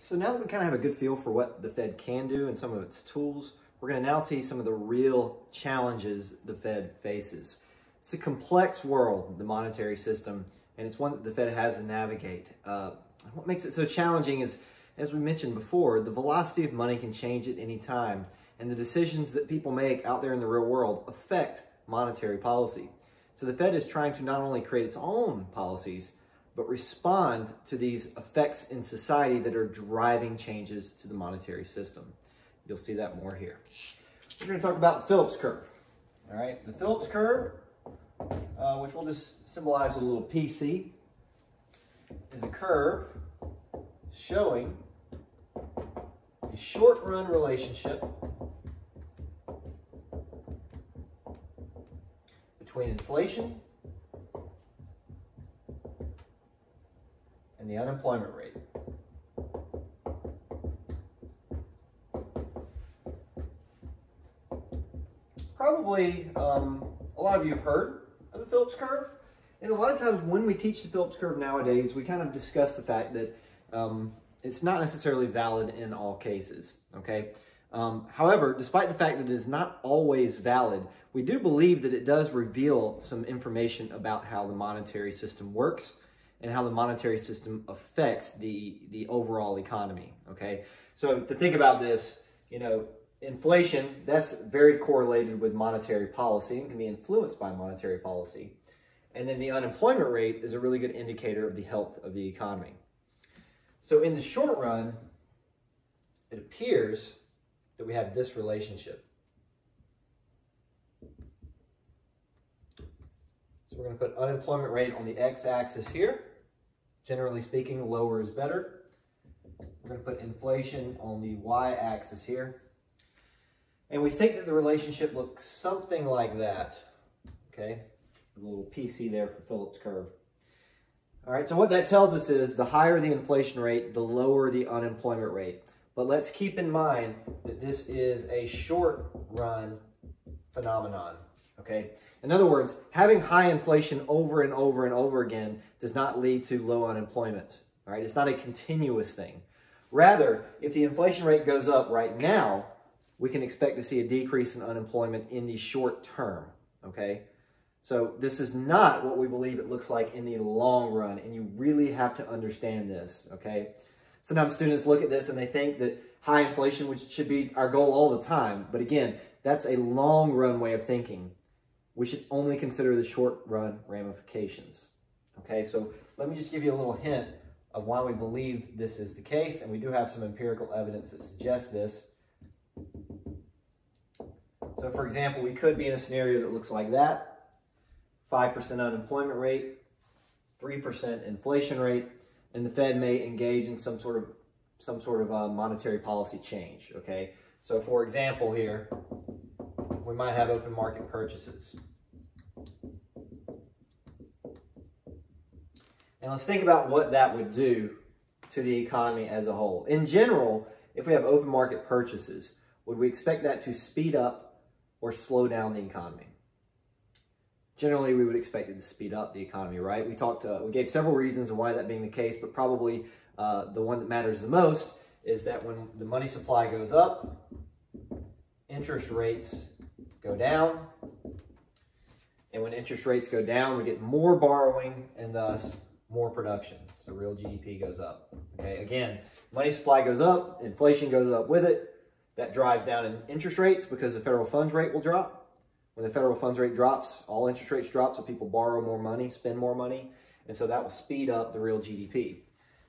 So now that we kind of have a good feel for what the Fed can do and some of its tools, we're going to now see some of the real challenges the Fed faces. It's a complex world, the monetary system, and it's one that the Fed has to navigate. What makes it so challenging is, as we mentioned before, the velocity of money can change at any time, and the decisions that people make out there in the real world affect monetary policy. So the Fed is trying to not only create its own policies, but respond to these effects in society that are driving changes to the monetary system. You'll see that more here. We're going to talk about the Phillips Curve. All right, the Phillips Curve, which we'll just symbolize with a little PC, is a curve showing a short-run relationship between inflation and the unemployment rate. Probably a lot of you have heard of the Phillips Curve, and a lot of times when we teach the Phillips Curve nowadays, we kind of discuss the fact that it's not necessarily valid in all cases, okay? However, despite the fact that it is not always valid, we do believe that it does reveal some information about how the monetary system works and how the monetary system affects the overall economy, okay? So to think about this, you know, inflation, that's very correlated with monetary policy and can be influenced by monetary policy. And then the unemployment rate is a really good indicator of the health of the economy. So in the short run, it appears that we have this relationship. So we're going to put unemployment rate on the x-axis here. Generally speaking, lower is better. We're going to put inflation on the y-axis here. And we think that the relationship looks something like that. Okay, a little PC there for Phillips Curve. All right, so what that tells us is the higher the inflation rate, the lower the unemployment rate. But let's keep in mind that this is a short-run phenomenon, okay? In other words, having high inflation over and over and over again does not lead to low unemployment, all right? It's not a continuous thing. Rather, if the inflation rate goes up right now, we can expect to see a decrease in unemployment in the short term, okay? So this is not what we believe it looks like in the long run, and you really have to understand this, okay? Sometimes students look at this and they think that high inflation should be our goal all the time. But again, that's a long run way of thinking. We should only consider the short run ramifications. Okay, so let me just give you a little hint of why we believe this is the case. And we do have some empirical evidence that suggests this. So for example, we could be in a scenario that looks like that. 5% unemployment rate, 3% inflation rate. And the Fed may engage in some sort of monetary policy change, okay? So for example here, we might have open market purchases. And let's think about what that would do to the economy as a whole. In general, if we have open market purchases, would we expect that to speed up or slow down the economy? Generally, we would expect it to speed up the economy, right? We gave several reasons of why that being the case, but probably the one that matters the most is that when the money supply goes up, interest rates go down. And when interest rates go down, we get more borrowing and thus more production. So real GDP goes up. Okay, again, money supply goes up, inflation goes up with it. That drives down in interest rates because the federal funds rate will drop. When the federal funds rate drops, all interest rates drop, so people borrow more money, spend more money, and so that will speed up the real GDP.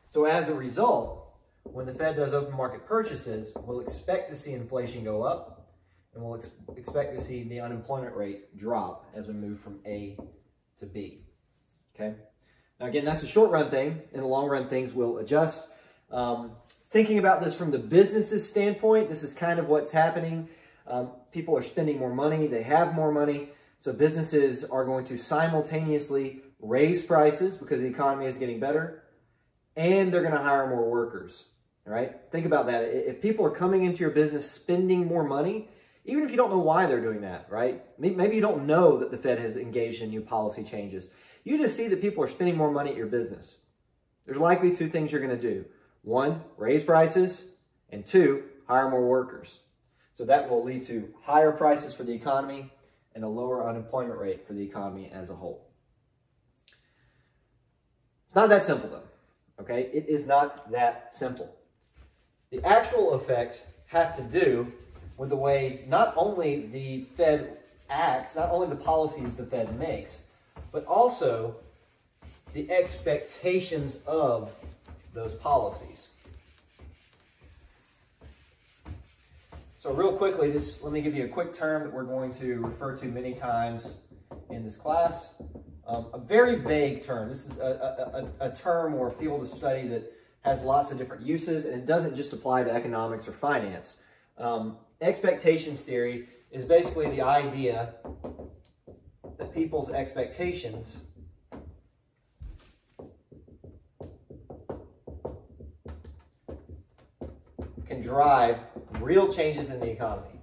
So as a result, when the Fed does open market purchases, we'll expect to see inflation go up, and we'll expect to see the unemployment rate drop as we move from A to B, okay? Now again, that's a short run thing. In the long run, things will adjust. Thinking about this from the business's standpoint, this is kind of what's happening. People are spending more money, they have more money, so businesses are going to simultaneously raise prices because the economy is getting better, and they're going to hire more workers, all right? Think about that. If people are coming into your business spending more money, even if you don't know why they're doing that, right? Maybe you don't know that the Fed has engaged in new policy changes. You just see that people are spending more money at your business. There's likely two things you're going to do. One, raise prices, and two, hire more workers. So that will lead to higher prices for the economy and a lower unemployment rate for the economy as a whole. It's not that simple though, okay? It is not that simple. The actual effects have to do with the way not only the Fed acts, not only the policies the Fed makes, but also the expectations of those policies. So real quickly, just let me give you a quick term that we're going to refer to many times in this class. A very vague term. This is a term or a field of study that has lots of different uses, and it doesn't just apply to economics or finance. Expectations theory is basically the idea that people's expectations can drive real changes in the economy.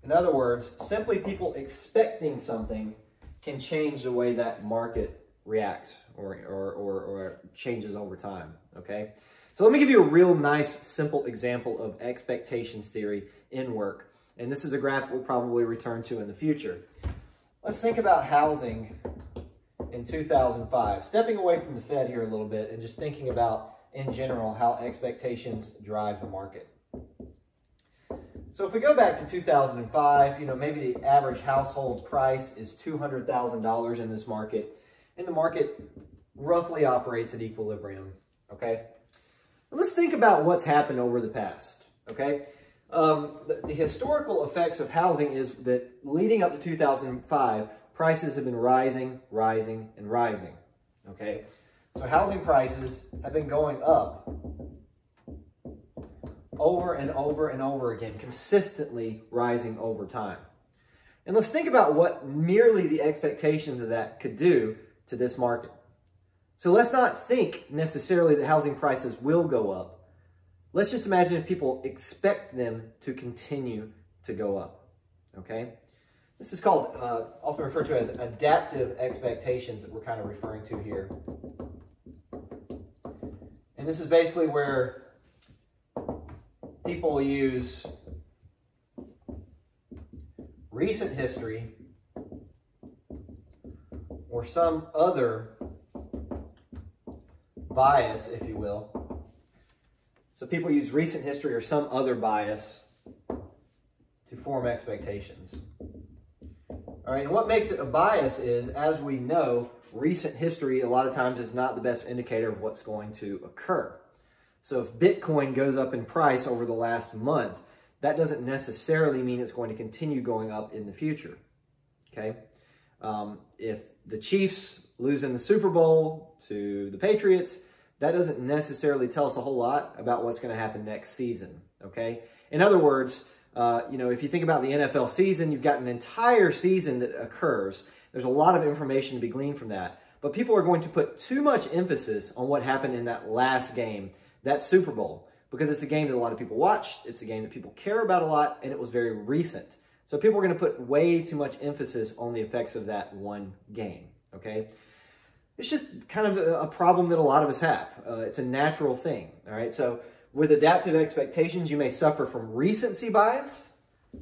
In other words, simply people expecting something can change the way that market reacts or changes over time, okay? So let me give you a real nice, simple example of expectations theory in work. And this is a graph we'll probably return to in the future. Let's think about housing in 2005. Stepping away from the Fed here a little bit and just thinking about, in general, how expectations drive the market. So if we go back to 2005, maybe the average household price is $200,000 in this market, and the market roughly operates at equilibrium, okay? Let's think about what's happened over the past, okay? The historical effects of housing is that leading up to 2005, prices have been rising, rising, and rising, okay? So housing prices have been going up over and over and over again, consistently rising over time. And let's think about what merely the expectations of that could do to this market. So let's not think necessarily that housing prices will go up. Let's just imagine if people expect them to continue to go up, okay? This is called, often referred to as adaptive expectations that we're kind of referring to here. And this is basically where people use recent history or some other bias, if you will. So people use recent history or some other bias to form expectations. All right, and what makes it a bias is, as we know, recent history a lot of times is not the best indicator of what's going to occur. So if Bitcoin goes up in price over the last month, that doesn't necessarily mean it's going to continue going up in the future, okay? If the Chiefs lose in the Super Bowl to the Patriots, that doesn't necessarily tell us a whole lot about what's going to happen next season, okay? In other words, if you think about the NFL season, you've got an entire season that occurs. There's a lot of information to be gleaned from that. But people are going to put too much emphasis on what happened in that last game, that Super Bowl, because it's a game that a lot of people watched, it's a game that people care about a lot, and it was very recent. So people are going to put way too much emphasis on the effects of that one game, okay? It's just kind of a problem that a lot of us have. It's a natural thing, all right? So with adaptive expectations, you may suffer from recency bias,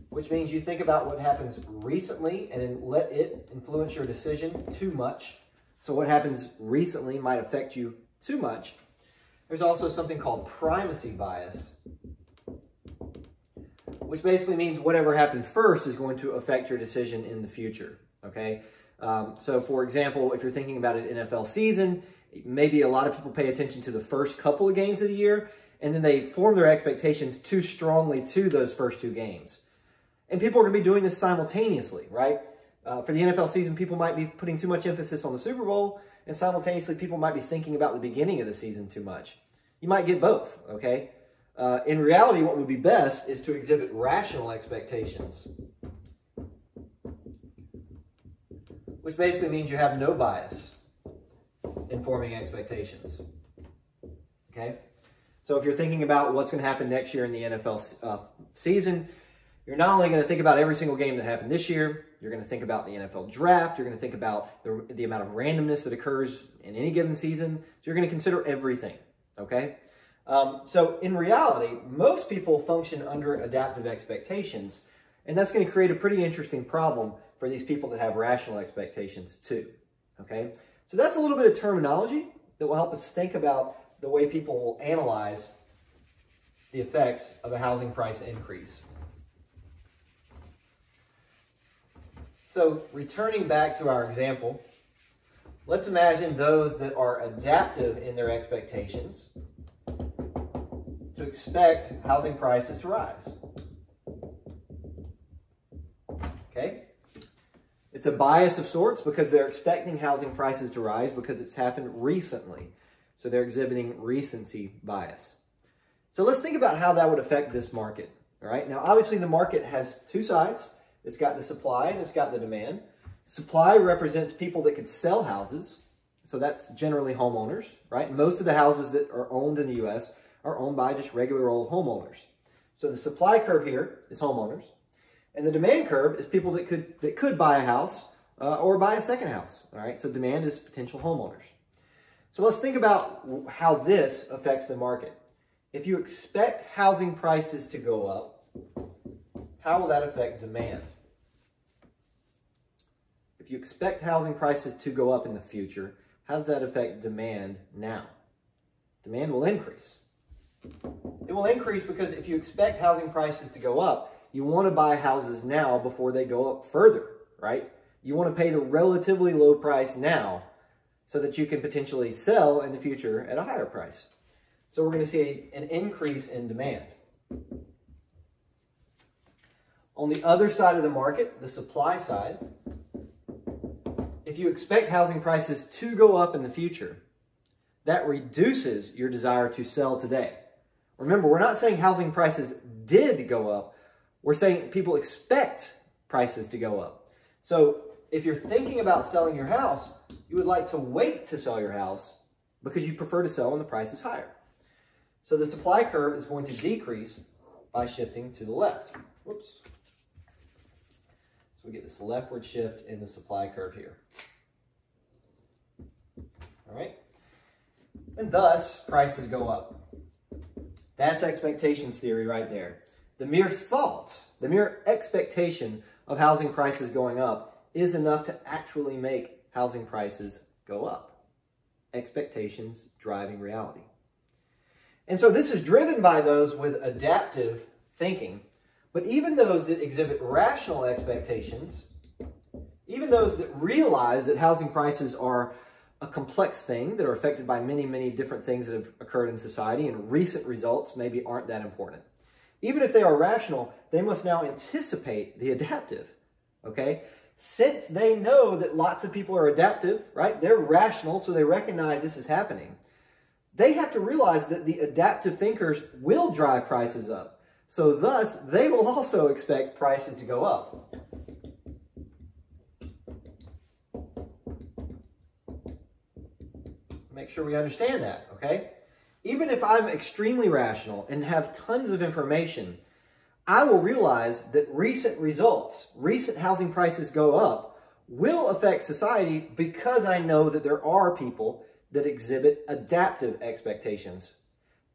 which means you think about what happens recently and then let it influence your decision too much. So what happens recently might affect you too much. There's also something called primacy bias, which basically means whatever happened first is going to affect your decision in the future, okay? So for example, if you're thinking about an NFL season, maybe a lot of people pay attention to the first couple of games of the year, and then they form their expectations too strongly to those first two games. And people are going to be doing this simultaneously, right? For the NFL season, people might be putting too much emphasis on the Super Bowl, and simultaneously people might be thinking about the beginning of the season too much. You might get both, okay? In reality, what would be best is to exhibit rational expectations, which basically means you have no bias in forming expectations, okay? So if you're thinking about what's going to happen next year in the NFL season, You're not only going to think about every single game that happened this year, you're going to think about the NFL draft, you're going to think about the amount of randomness that occurs in any given season, so you're going to consider everything, okay? So in reality, most people function under adaptive expectations, and that's going to create a pretty interesting problem for these people that have rational expectations too, okay? So that's a little bit of terminology that will help us think about the way people will analyze the effects of a housing price increase. So returning back to our example, let's imagine those that are adaptive in their expectations to expect housing prices to rise. Okay? It's a bias of sorts because they're expecting housing prices to rise because it's happened recently. So they're exhibiting recency bias. So let's think about how that would affect this market. All right? Now, obviously, the market has two sides. It's got the supply and it's got the demand. Supply represents people that could sell houses. So that's generally homeowners, right? Most of the houses that are owned in the U.S. are owned by just regular old homeowners. So the supply curve here is homeowners. And the demand curve is people that could buy a house or buy a second house, all right? So demand is potential homeowners. So let's think about how this affects the market. If you expect housing prices to go up, how will that affect demand? If you expect housing prices to go up in the future, how does that affect demand now? Demand will increase. It will increase because if you expect housing prices to go up, you want to buy houses now before they go up further, right? You want to pay the relatively low price now so that you can potentially sell in the future at a higher price. So we're going to see an increase in demand. On the other side of the market, the supply side, if you expect housing prices to go up in the future, that reduces your desire to sell today. Remember, we're not saying housing prices did go up. We're saying people expect prices to go up. So if you're thinking about selling your house, you would like to wait to sell your house because you prefer to sell when the price is higher. So the supply curve is going to decrease by shifting to the left. Whoops. So we get this leftward shift in the supply curve here. All right? And thus, prices go up. That's expectations theory right there. The mere thought, the mere expectation of housing prices going up is enough to actually make housing prices go up. Expectations driving reality. And so this is driven by those with adaptive thinking. But even those that exhibit rational expectations, even those that realize that housing prices are a complex thing that are affected by many, many different things that have occurred in society and recent results maybe aren't that important. Even if they are rational, they must now anticipate the adaptive, okay? Since they know that lots of people are adaptive, right? They're rational, so they recognize this is happening. They have to realize that the adaptive thinkers will drive prices up. So thus, they will also expect prices to go up. Make sure we understand that, okay? Even if I'm extremely rational and have tons of information, I will realize that recent results, recent housing prices go up, will affect society because I know that there are people that exhibit adaptive expectations.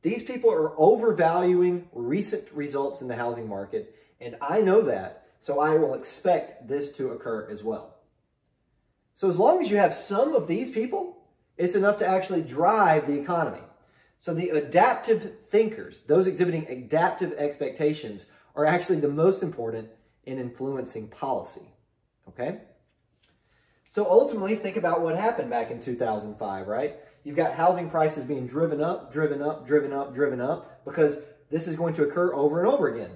These people are overvaluing recent results in the housing market, and I know that, so I will expect this to occur as well. So as long as you have some of these people, it's enough to actually drive the economy. So the adaptive thinkers, those exhibiting adaptive expectations, are actually the most important in influencing policy, okay? So ultimately, think about what happened back in 2005, right? You've got housing prices being driven up, driven up, driven up, driven up, because this is going to occur over and over again.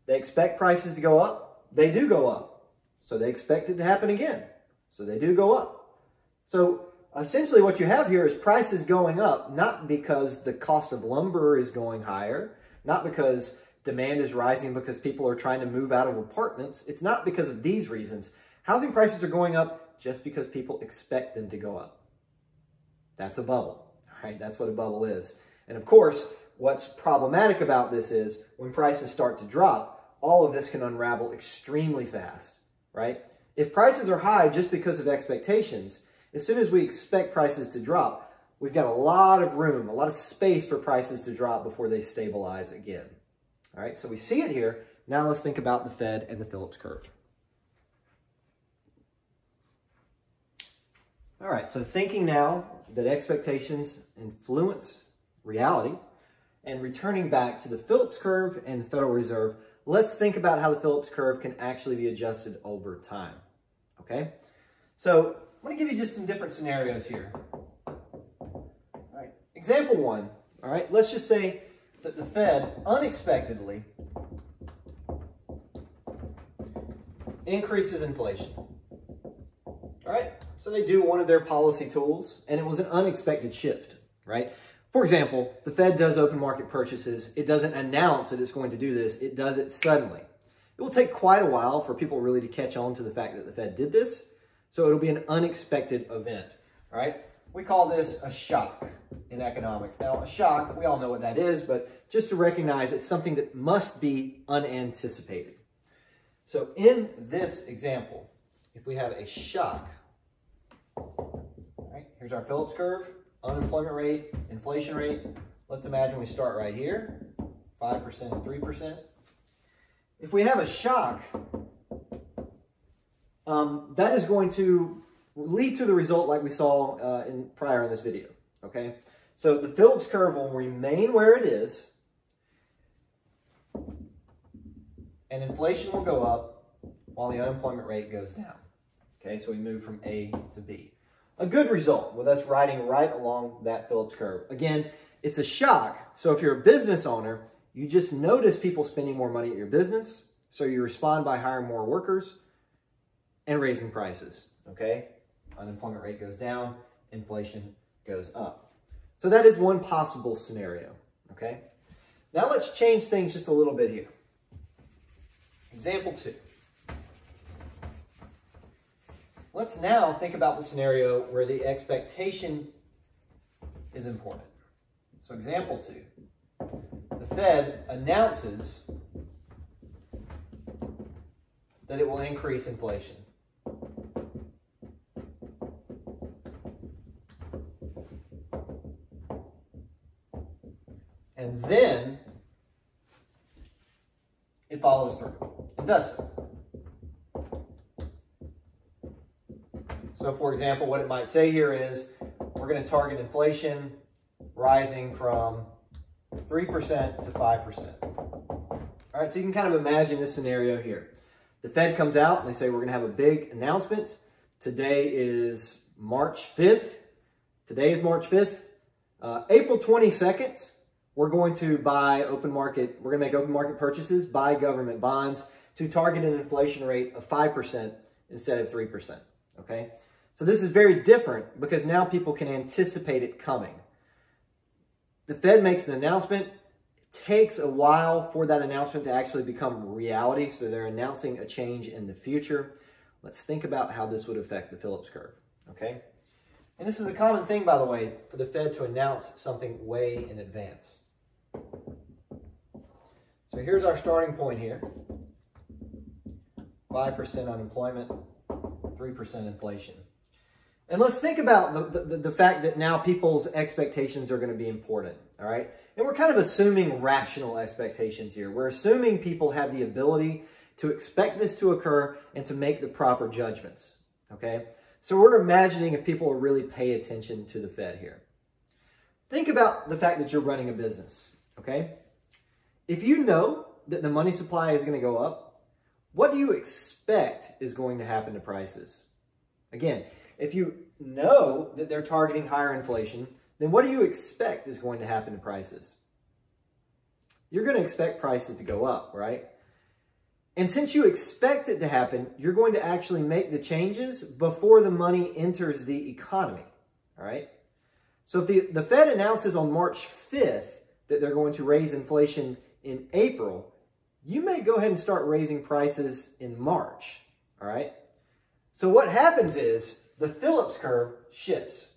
They expect prices to go up, they do go up. So they expect it to happen again, so they do go up. So essentially what you have here is prices going up, not because the cost of lumber is going higher, not because demand is rising because people are trying to move out of apartments. It's not because of these reasons. Housing prices are going up just because people expect them to go up. That's a bubble, right? That's what a bubble is. And of course, what's problematic about this is when prices start to drop, all of this can unravel extremely fast, right? If prices are high just because of expectations, as soon as we expect prices to drop, we've got a lot of room, a lot of space for prices to drop before they stabilize again. All right, so we see it here. Now let's think about the Fed and the Phillips curve. All right, so thinking now that expectations influence reality and returning back to the Phillips curve and the Federal Reserve, let's think about how the Phillips curve can actually be adjusted over time, okay? So I'm going to give you just some different scenarios here. All right, example one, all right, let's just say that the Fed unexpectedly increases inflation. All right, so they do one of their policy tools, and it was an unexpected shift, right? For example, the Fed does open market purchases. It doesn't announce that it's going to do this. It does it suddenly. It will take quite a while for people really to catch on to the fact that the Fed did this, so it'll be an unexpected event, all right? We call this a shock in economics. Now, a shock, we all know what that is, but just to recognize it's something that must be unanticipated. So in this example, if we have a shock, all right, here's our Phillips curve, unemployment rate, inflation rate. Let's imagine we start right here, 5% and 3%. If we have a shock, that is going to lead to the result like we saw prior in this video, okay? So the Phillips curve will remain where it is, and inflation will go up while the unemployment rate goes down. Okay, so we move from A to B. A good result with us riding right along that Phillips curve. Again, it's a shock. So if you're a business owner, you just notice people spending more money at your business. So you respond by hiring more workers and raising prices. Okay, unemployment rate goes down, inflation goes up. So that is one possible scenario. Okay, now let's change things just a little bit here. Example 2. Let's now think about the scenario where the expectation is important. So example 2, the Fed announces that it will increase inflation. And then it follows through. It does so. So for example, what it might say here is we're going to target inflation rising from 3% to 5%. All right, so you can kind of imagine this scenario here. The Fed comes out and they say we're going to have a big announcement. Today is March 5th. Today is March 5th. April 22nd, we're going to buy open market, we're going to make open market purchases, buy government bonds to target an inflation rate of 5% instead of 3%, okay? So this is very different because now people can anticipate it coming. The Fed makes an announcement. It takes a while for that announcement to actually become reality, so they're announcing a change in the future. Let's think about how this would affect the Phillips curve, okay? And this is a common thing, by the way, for the Fed to announce something way in advance. So here's our starting point here. 5% unemployment, 3% inflation. And let's think about the fact that now people's expectations are going to be important, all right? And we're kind of assuming rational expectations here. We're assuming people have the ability to expect this to occur and to make the proper judgments, okay? So we're imagining if people will really pay attention to the Fed here. Think about the fact that you're running a business, okay? If you know that the money supply is going to go up, what do you expect is going to happen to prices? Again, if you know that they're targeting higher inflation, then what do you expect is going to happen to prices? You're going to expect prices to go up, right? And since you expect it to happen, you're going to actually make the changes before the money enters the economy, all right? So if the Fed announces on March 5th that they're going to raise inflation in April, you may go ahead and start raising prices in March, all right? So what happens is the Phillips curve shifts.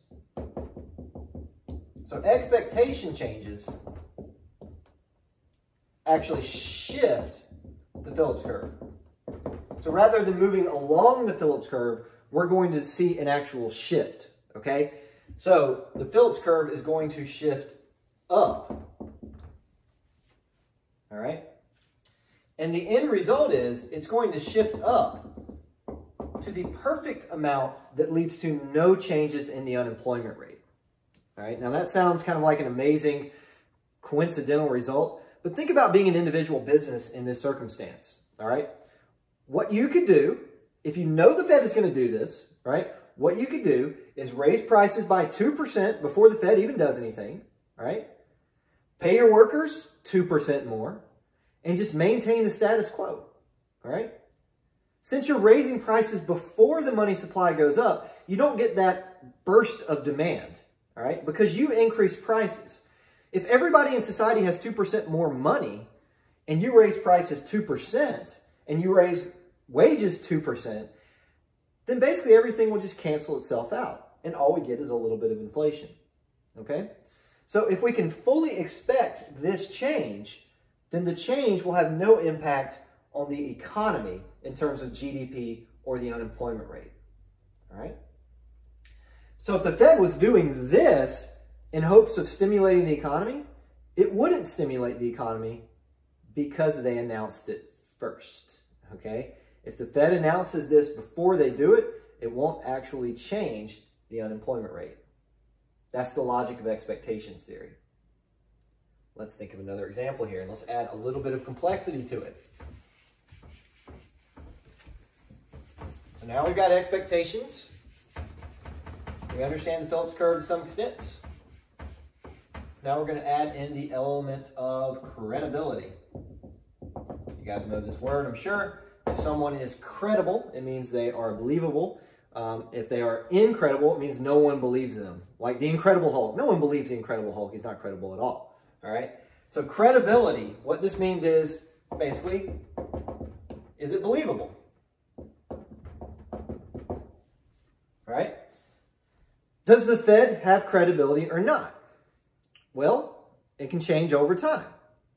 So expectation changes actually shift the the Phillips curve. So rather than moving along the Phillips curve, we're going to see an actual shift, okay? So the Phillips curve is going to shift up, all right? And the end result is it's going to shift up to the perfect amount that leads to no changes in the unemployment rate, all right? Now that sounds kind of like an amazing coincidental result, but think about being an individual business in this circumstance, all right? What you could do, if you know the Fed is going to do this, right? What you could do is raise prices by 2% before the Fed even does anything, all right? Pay your workers 2% more and just maintain the status quo, all right? Since you're raising prices before the money supply goes up, you don't get that burst of demand, all right? Because you increase prices. If everybody in society has 2% more money and you raise prices 2% and you raise wages 2%, then basically everything will just cancel itself out. And all we get is a little bit of inflation, okay? So if we can fully expect this change, then the change will have no impact on the economy in terms of GDP or the unemployment rate, all right? So if the Fed was doing this in hopes of stimulating the economy, it wouldn't stimulate the economy because they announced it first, okay? If the Fed announces this before they do it, it won't actually change the unemployment rate. That's the logic of expectations theory. Let's think of another example here, and let's add a little bit of complexity to it. So now we've got expectations. We understand the Phillips curve to some extent. Now we're going to add in the element of credibility. You guys know this word, I'm sure. If someone is credible, it means they are believable. If they are incredible, it means no one believes them. Like the Incredible Hulk. No one believes the Incredible Hulk. He's not credible at all. All right? So credibility, what this means is, basically, is it believable? All right? Does the Fed have credibility or not? Well, it can change over time.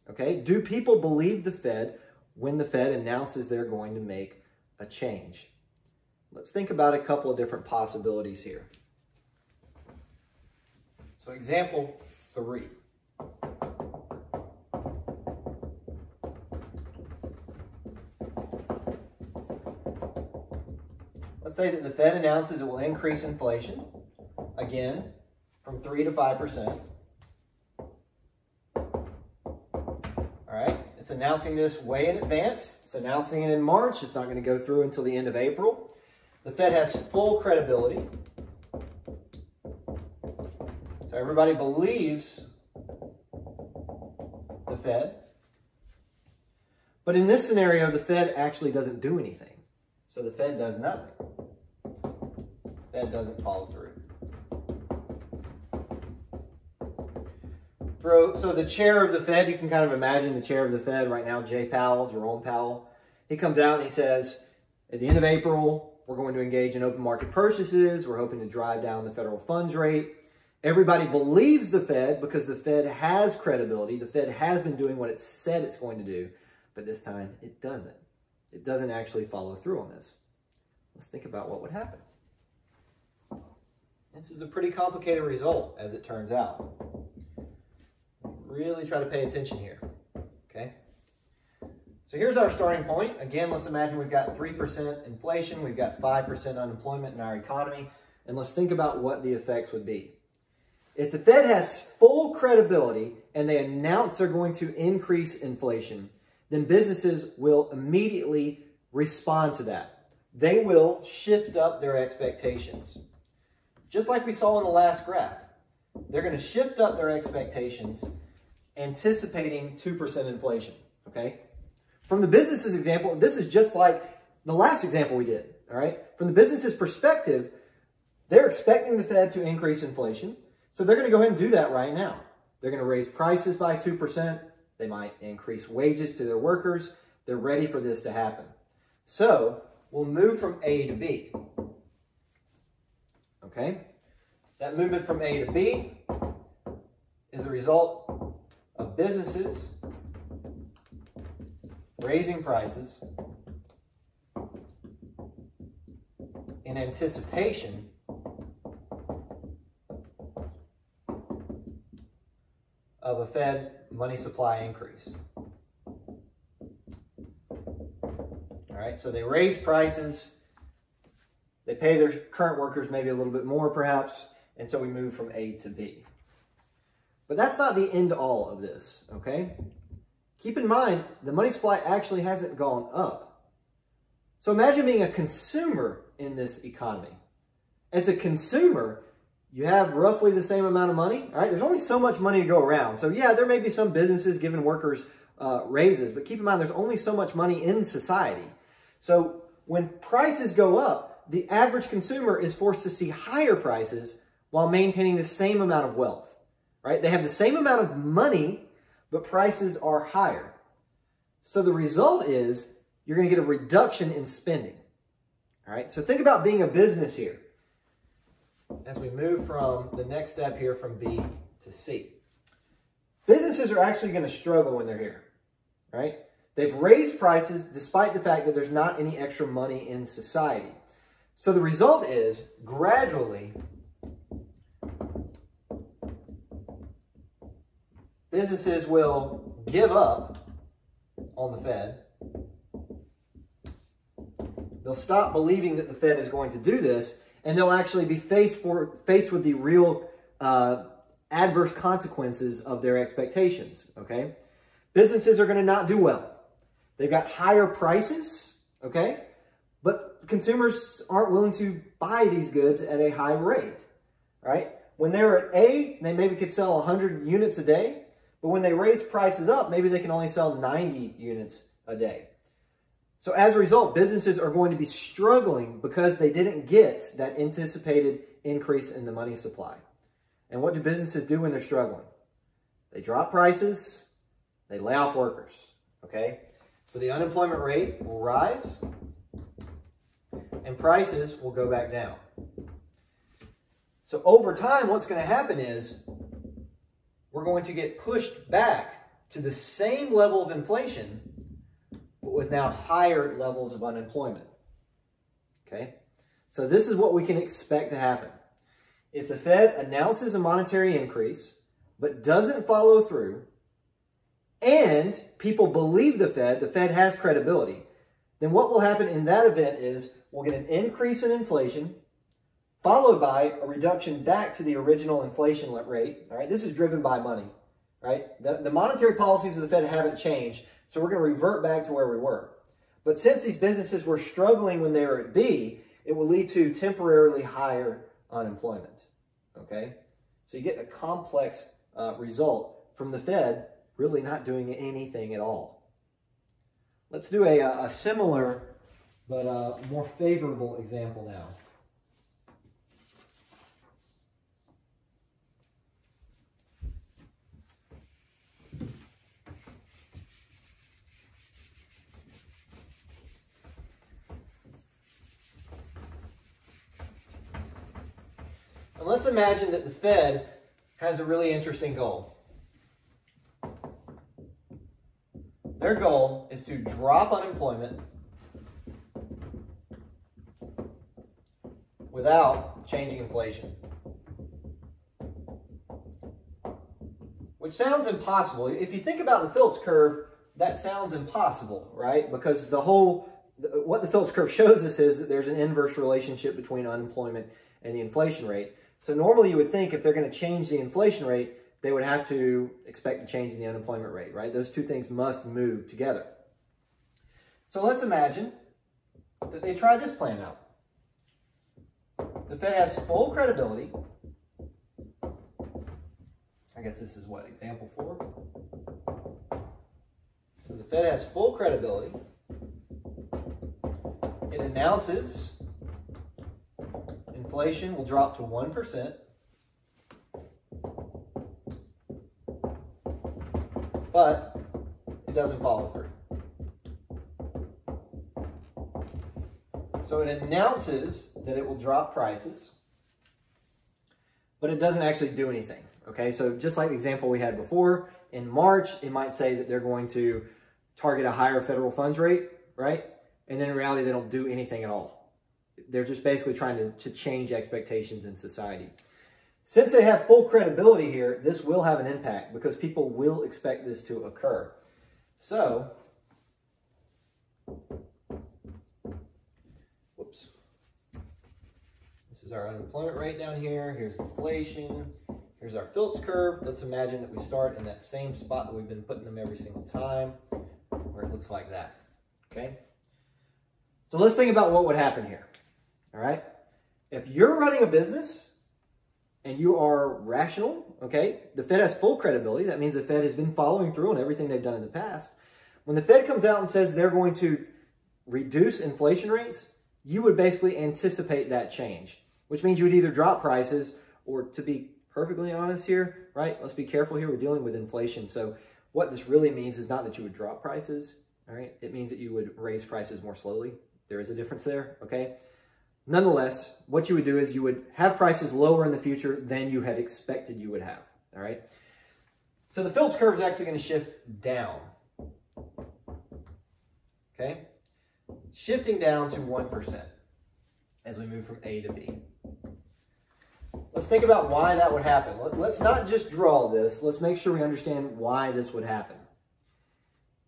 Okay? Do people believe the Fed when the Fed announces they're going to make a change? Let's think about a couple of different possibilities here. So example 3. Let's say that the Fed announces it will increase inflation, again, from 3 to 5%. It's announcing this way in advance. It's announcing it in March. It's not going to go through until the end of April. The Fed has full credibility. So everybody believes the Fed. But in this scenario, the Fed actually doesn't do anything. So the Fed does nothing. The Fed doesn't follow through. So the chair of the Fed, you can kind of imagine the chair of the Fed right now, Jerome Powell. He comes out and he says, at the end of April, we're going to engage in open market purchases. We're hoping to drive down the federal funds rate. Everybody believes the Fed because the Fed has credibility. The Fed has been doing what it said it's going to do, but this time it doesn't. It doesn't actually follow through on this. Let's think about what would happen. This is a pretty complicated result, as it turns out. Really try to pay attention here, okay? So here's our starting point. Again, let's imagine we've got 3% inflation, we've got 5% unemployment in our economy, and let's think about what the effects would be. If the Fed has full credibility and they announce they're going to increase inflation, then businesses will immediately respond to that. They will shift up their expectations. Just like we saw in the last graph. They're going to shift up their expectations anticipating 2% inflation, okay? From the business's example, this is just like the last example we did, all right? From the business's perspective, they're expecting the Fed to increase inflation, so they're going to go ahead and do that right now. They're going to raise prices by 2%. They might increase wages to their workers. They're ready for this to happen. So we'll move from A to B, okay? That movement from A to B is a result of businesses raising prices in anticipation of a Fed money supply increase. All right, so they raise prices, they pay their current workers maybe a little bit more perhaps, and so we move from A to B. But that's not the end all of this, okay? Keep in mind, the money supply actually hasn't gone up. So imagine being a consumer in this economy. As a consumer, you have roughly the same amount of money, all right? There's only so much money to go around. So yeah, there may be some businesses giving workers raises, but keep in mind, there's only so much money in society. So when prices go up, the average consumer is forced to see higher prices while maintaining the same amount of wealth, right? They have the same amount of money, but prices are higher. So the result is you're going to get a reduction in spending, all right? So think about being a business here as we move from the next step here from B to C. Businesses are actually going to struggle when they're here, right? They've raised prices despite the fact that there's not any extra money in society. So the result is gradually businesses will give up on the Fed. They'll stop believing that the Fed is going to do this, and they'll actually be faced with the real adverse consequences of their expectations, okay? Businesses are going to not do well. They've got higher prices, okay? But consumers aren't willing to buy these goods at a high rate, right? When they were at A, they maybe could sell 100 units a day, but when they raise prices up, maybe they can only sell 90 units a day. So as a result, businesses are going to be struggling because they didn't get that anticipated increase in the money supply. And what do businesses do when they're struggling? They drop prices, they lay off workers, okay? So the unemployment rate will rise and prices will go back down. So over time, what's going to happen is we're going to get pushed back to the same level of inflation, but with now higher levels of unemployment. Okay? So this is what we can expect to happen. If the Fed announces a monetary increase, but doesn't follow through, and people believe the Fed has credibility, then what will happen in that event is we'll get an increase in inflation, followed by a reduction back to the original inflation rate. All right, this is driven by money, right? The monetary policies of the Fed haven't changed, so we're going to revert back to where we were. But since these businesses were struggling when they were at B, it will lead to temporarily higher unemployment, okay? So you get a complex result from the Fed really not doing anything at all. Let's do a similar but more favorable example now. And let's imagine that the Fed has a really interesting goal. Their goal is to drop unemployment without changing inflation. Which sounds impossible. If you think about the Phillips curve, that sounds impossible, right? Because what the Phillips curve shows us is that there's an inverse relationship between unemployment and the inflation rate. So normally you would think if they're going to change the inflation rate, they would have to expect a change in the unemployment rate, right? Those two things must move together. So let's imagine that they try this plan out. The Fed has full credibility. I guess this is what, example 4? So the Fed has full credibility. It announces inflation will drop to 1%. But it doesn't follow through. So it announces that it will drop prices, but it doesn't actually do anything. Okay, so just like the example we had before, in March, it might say that they're going to target a higher federal funds rate, right? And then in reality, they don't do anything at all. They're just basically trying to change expectations in society. Since they have full credibility here, this will have an impact because people will expect this to occur. So, whoops. This is our unemployment rate down here. Here's inflation. Here's our Phillips curve. Let's imagine that we start in that same spot that we've been putting them every single time, where it looks like that, okay? So let's think about what would happen here, all right? If you're running a business and you are rational, okay, the Fed has full credibility. That means the Fed has been following through on everything they've done in the past. When the Fed comes out and says they're going to reduce inflation rates, you would basically anticipate that change, which means you would either drop prices or, to be perfectly honest here, right? Let's be careful here. We're dealing with inflation. So what this really means is not that you would drop prices, all right? It means that you would raise prices more slowly. There is a difference there, okay? Nonetheless, what you would do is you would have prices lower in the future than you had expected you would have, all right? So the Phillips curve is actually going to shift down, okay? Shifting down to 1% as we move from A to B. Let's think about why that would happen. Let's not just draw this. Let's make sure we understand why this would happen.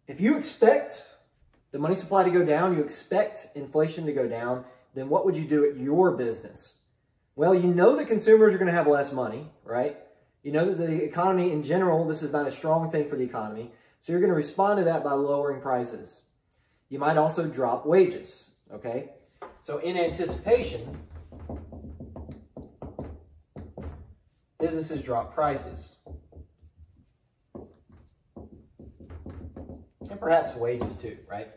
If you expect the money supply to go down, you expect inflation to go down, then what would you do at your business? Well, you know that consumers are going to have less money, right? You know that the economy in general, this is not a strong thing for the economy. So you're going to respond to that by lowering prices. You might also drop wages, okay? So in anticipation, businesses drop prices. And perhaps wages too, right?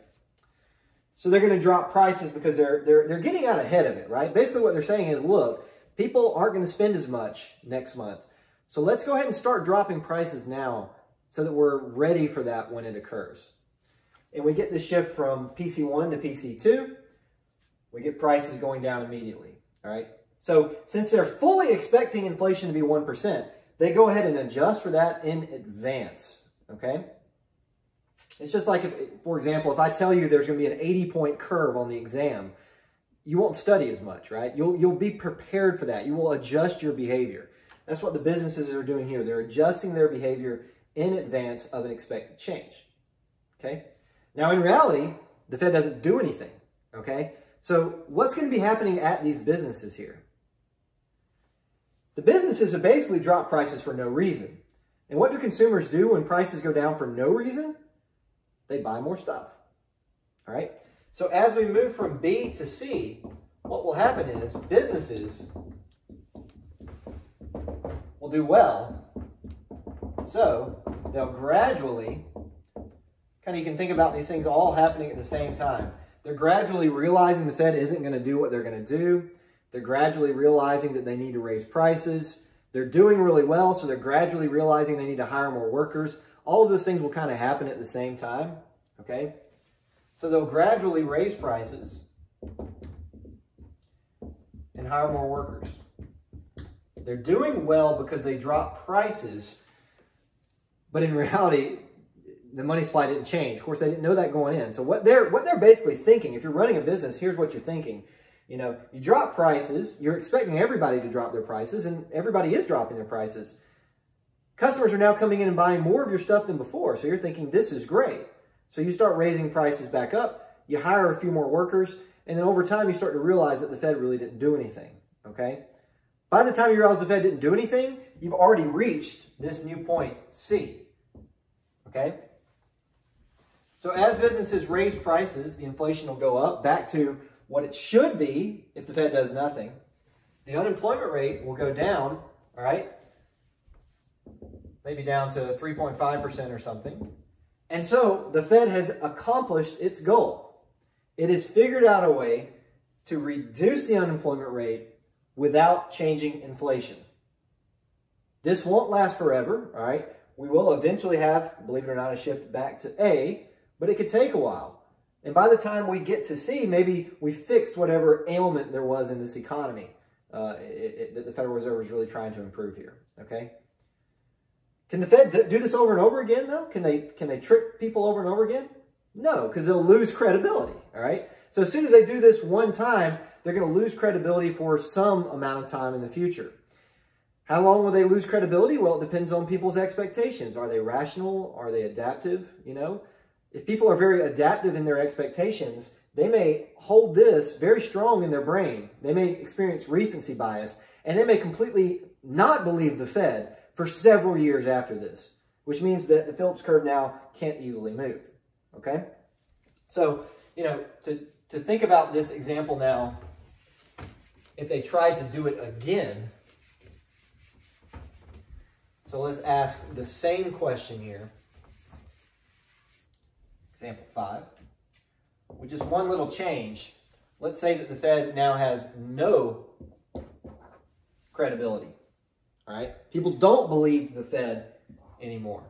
So they're going to drop prices because they're getting out ahead of it, right? Basically what they're saying is, look, people aren't going to spend as much next month. So let's go ahead and start dropping prices now so that we're ready for that when it occurs. And we get the shift from PC1 to PC2. We get prices going down immediately, all right? So since they're fully expecting inflation to be 1%, they go ahead and adjust for that in advance, okay? It's just like, if, for example, if I tell you there's going to be an 80-point curve on the exam, you won't study as much, right? You'll be prepared for that. You will adjust your behavior. That's what the businesses are doing here. They're adjusting their behavior in advance of an expected change, okay? Now, in reality, the Fed doesn't do anything, okay? So what's going to be happening at these businesses here? The businesses have basically dropped prices for no reason. And what do consumers do when prices go down for no reason? They buy more stuff, all right? So as we move from B to C, what will happen is businesses will do well. So they'll gradually, kind of, you can think about these things all happening at the same time. They're gradually realizing the Fed isn't going to do what they're going to do. They're gradually realizing that they need to raise prices. They're doing really well, so they're gradually realizing they need to hire more workers. All of those things will kind of happen at the same time, okay? So they'll gradually raise prices and hire more workers. They're doing well because they drop prices, but in reality, the money supply didn't change. Of course, they didn't know that going in. So what they're basically thinking, if you're running a business, here's what you're thinking. You know, you drop prices, you're expecting everybody to drop their prices, and everybody is dropping their prices. Customers are now coming in and buying more of your stuff than before, so you're thinking, this is great. So you start raising prices back up, you hire a few more workers, and then over time you start to realize that the Fed really didn't do anything, okay? By the time you realize the Fed didn't do anything, you've already reached this new point, C, okay? So as businesses raise prices, the inflation will go up back to what it should be if the Fed does nothing. The unemployment rate will go down, all right? Maybe down to 3.5% or something. And so the Fed has accomplished its goal. It has figured out a way to reduce the unemployment rate without changing inflation. This won't last forever, all right? We will eventually have, believe it or not, a shift back to A, but it could take a while. And by the time we get to C, maybe we fixed whatever ailment there was in this economy that the Federal Reserve is really trying to improve here, okay? Can the Fed do this over and over again, though? Can they trick people over and over again? No, because they'll lose credibility, all right? So as soon as they do this one time, they're going to lose credibility for some amount of time in the future. How long will they lose credibility? Well, it depends on people's expectations. Are they rational? Are they adaptive? You know, if people are very adaptive in their expectations, they may hold this very strong in their brain. They may experience recency bias, and they may completely not believe the Fed for several years after this, which means that the Phillips curve now can't easily move, okay? So, you know, to think about this example now, if they tried to do it again, so let's ask the same question here. Example 5. With just one little change, let's say that the Fed now has no credibility. All right? People don't believe the Fed anymore.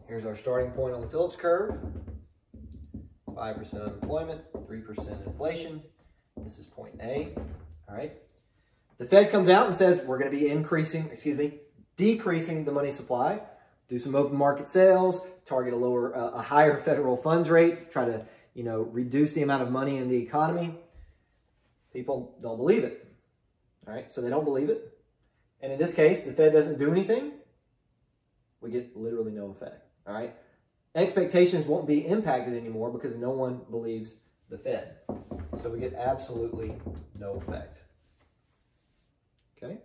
Here's our starting point on the Phillips curve. 5% unemployment, 3% inflation. This is point A. All right? The Fed comes out and says, we're going to be decreasing the money supply, do some open market sales, target a higher federal funds rate, try to, you know, reduce the amount of money in the economy. People don't believe it. All right, so they don't believe it. And in this case, the Fed doesn't do anything. We get literally no effect. All right, expectations won't be impacted anymore because no one believes the Fed. So we get absolutely no effect. Okay,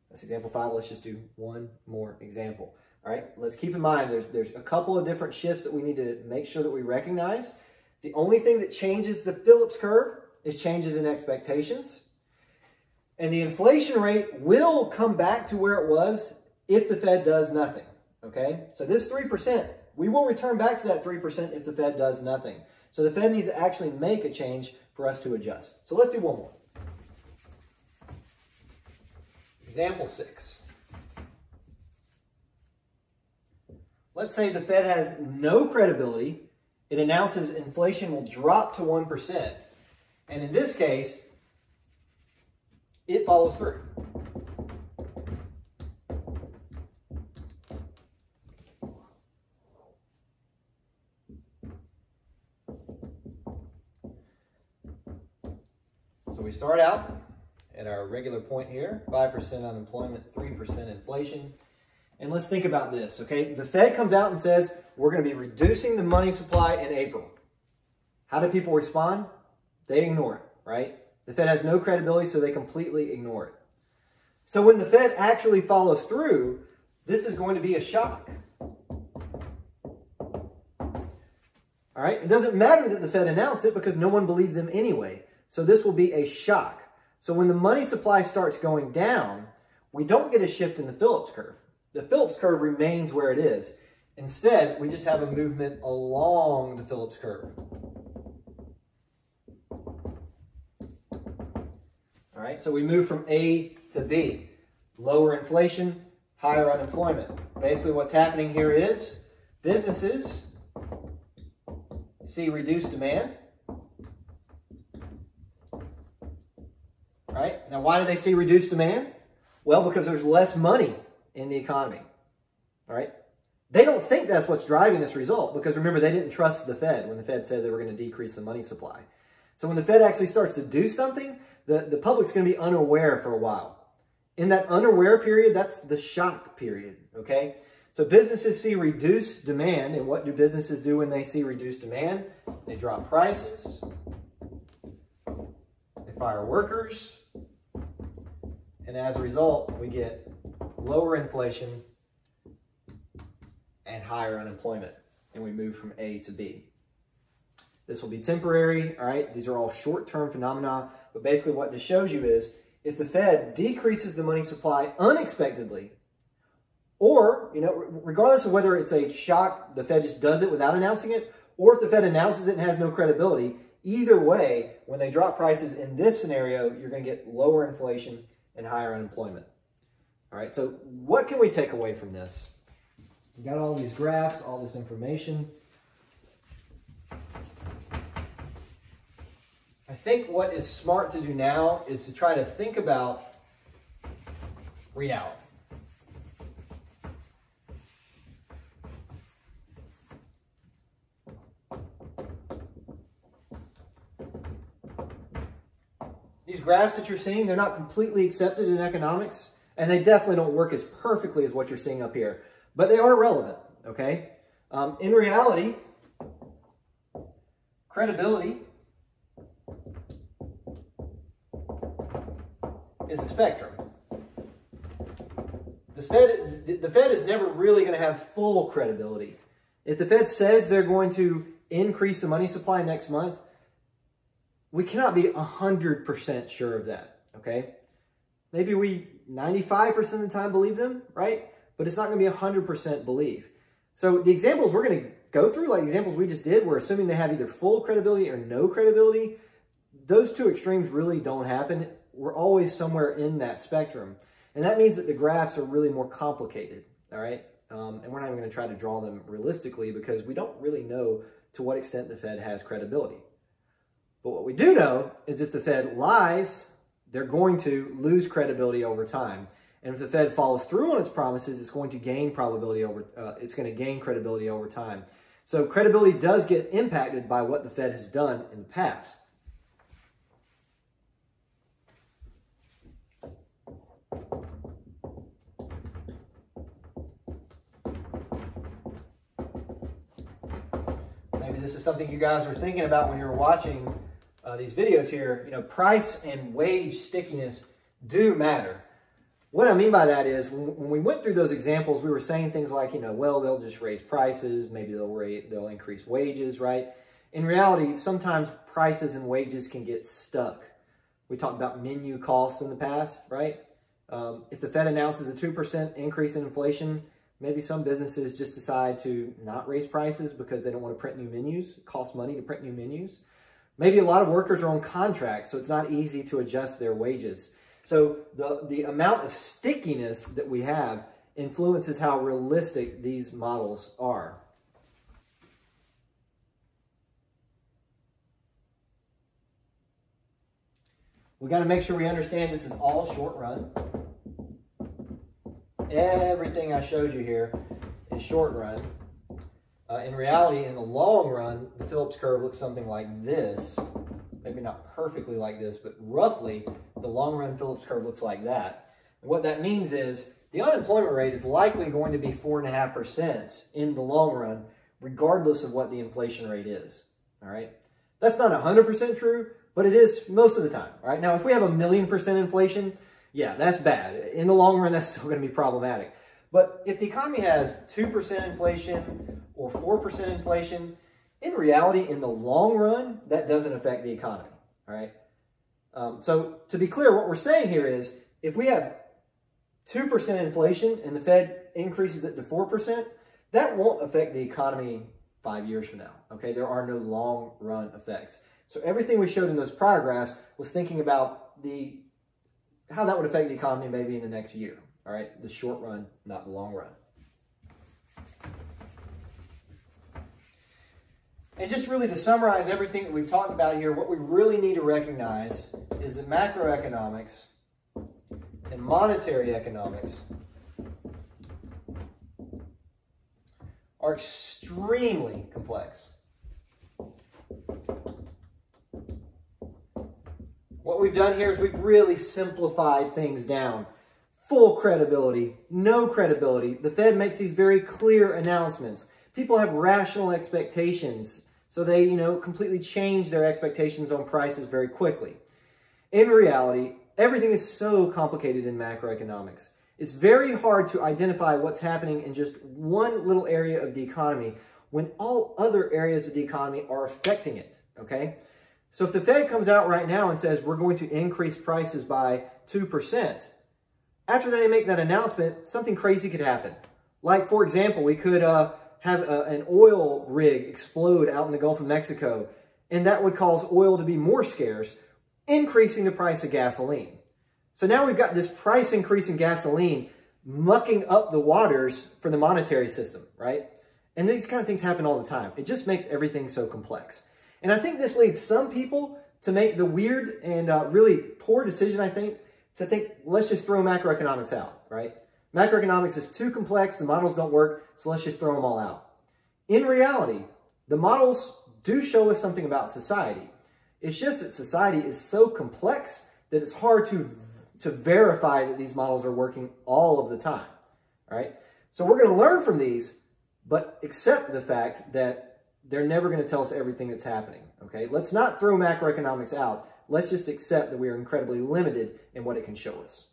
that's example 5. Let's just do one more example. All right, let's keep in mind there's a couple of different shifts that we need to make sure that we recognize. The only thing that changes the Phillips curve is changes in expectations. And the inflation rate will come back to where it was if the Fed does nothing. Okay, so this 3%, we will return back to that 3% if the Fed does nothing. So the Fed needs to actually make a change for us to adjust. So let's do one more. Example 6. Let's say the Fed has no credibility. It announces inflation will drop to 1%. And in this case, it follows through. So we start out at our regular point here, 5% unemployment, 3% inflation. And let's think about this, okay? The Fed comes out and says, we're going to be reducing the money supply in April. How do people respond? They ignore it, right? The Fed has no credibility, so they completely ignore it. So when the Fed actually follows through, this is going to be a shock. All right? It doesn't matter that the Fed announced it because no one believed them anyway. So this will be a shock. So when the money supply starts going down, we don't get a shift in the Phillips curve. The Phillips curve remains where it is. Instead, we just have a movement along the Phillips curve. All right, so we move from A to B. Lower inflation, higher unemployment. Basically what's happening here is businesses see reduced demand. Right? Now, why do they see reduced demand? Well, because there's less money in the economy. All right? They don't think that's what's driving this result because, remember, they didn't trust the Fed when the Fed said they were going to decrease the money supply. So when the Fed actually starts to do something, the public's going to be unaware for a while. In that unaware period, that's the shock period, okay? So businesses see reduced demand, and what do businesses do when they see reduced demand? They drop prices. They fire workers. And as a result, we get lower inflation and higher unemployment. And we move from A to B. This will be temporary, all right? These are all short-term phenomena. But basically what this shows you is if the Fed decreases the money supply unexpectedly, or, you know, regardless of whether it's a shock, the Fed just does it without announcing it, or if the Fed announces it and has no credibility, either way, when they drop prices in this scenario, you're going to get lower inflation and higher unemployment. All right, so what can we take away from this? We got all these graphs, all this information. I think what is smart to do now is to try to think about reality. these graphs that you're seeing, they're not completely accepted in economics, and they definitely don't work as perfectly as what you're seeing up here, but they are relevant, okay? In reality, credibility is a spectrum. The Fed is never really going to have full credibility. If the Fed says they're going to increase the money supply next month, we cannot be 100% sure of that, okay? Maybe we 95% of the time believe them, right? But it's not going to be 100% belief. So the examples we're going to go through, like the examples we just did, we're assuming they have either full credibility or no credibility. Those two extremes really don't happen. We're always somewhere in that spectrum. And that means that the graphs are really more complicated, all right? And we're not even going to try to draw them realistically because we don't really know to what extent the Fed has credibility. But what we do know is if the Fed lies, they're going to lose credibility over time. And if the Fed follows through on its promises, it's going to gain credibility over time. So credibility does get impacted by what the Fed has done in the past. Maybe this is something you guys were thinking about when you were watching these videos here. You know, price and wage stickiness do matter. What I mean by that is when we went through those examples, we were saying things like, you know, well, they'll just raise prices, maybe they'll increase wages, right? In reality, sometimes prices and wages can get stuck. We talked about menu costs in the past, right? If the Fed announces a 2% increase in inflation, maybe some businesses just decide to not raise prices because they don't want to print new menus. It costs money to print new menus. Maybe a lot of workers are on contracts, so it's not easy to adjust their wages. So the amount of stickiness that we have influences how realistic these models are. We got to make sure we understand this is all short run. Everything I showed you here is short run. In reality, in the long run, the Phillips curve looks something like this. Maybe not perfectly like this, but roughly the long run Phillips curve looks like that. And what that means is the unemployment rate is likely going to be 4.5% in the long run, regardless of what the inflation rate is. All right. That's not 100% true, but it is most of the time. All right. Now, if we have 1,000,000% inflation, yeah, that's bad. In the long run, that's still going to be problematic. But if the economy has 2% inflation or 4% inflation, in reality, in the long run, that doesn't affect the economy, all right? So to be clear, what we're saying here is if we have 2% inflation and the Fed increases it to 4%, that won't affect the economy 5 years from now, okay? There are no long run effects. So everything we showed in those prior graphs was thinking about how that would affect the economy maybe in the next year, all right? The short run, not the long run. And just really to summarize everything that we've talked about here, what we really need to recognize is that macroeconomics and monetary economics are extremely complex. What we've done here is we've really simplified things down. Full credibility, no credibility. The Fed makes these very clear announcements. People have rational expectations, so they, completely change their expectations on prices very quickly. In reality, everything is so complicated in macroeconomics. It's very hard to identify what's happening in just one little area of the economy when all other areas of the economy are affecting it, okay? So if the Fed comes out right now and says we're going to increase prices by 2%, after they make that announcement, something crazy could happen. Like, for example, we could have an oil rig explode out in the Gulf of Mexico, and that would cause oil to be more scarce, increasing the price of gasoline. So now we've got this price increase in gasoline mucking up the waters for the monetary system, right? And these kind of things happen all the time. It just makes everything so complex. And I think this leads some people to make the weird and really poor decision, I think, to think, let's just throw macroeconomics out, right? Macroeconomics is too complex, the models don't work, so let's just throw them all out. In reality, the models do show us something about society. It's just that society is so complex that it's hard to verify that these models are working all of the time, all right? So we're going to learn from these, but accept the fact that they're never going to tell us everything that's happening, okay? Let's not throw macroeconomics out. Let's just accept that we are incredibly limited in what it can show us.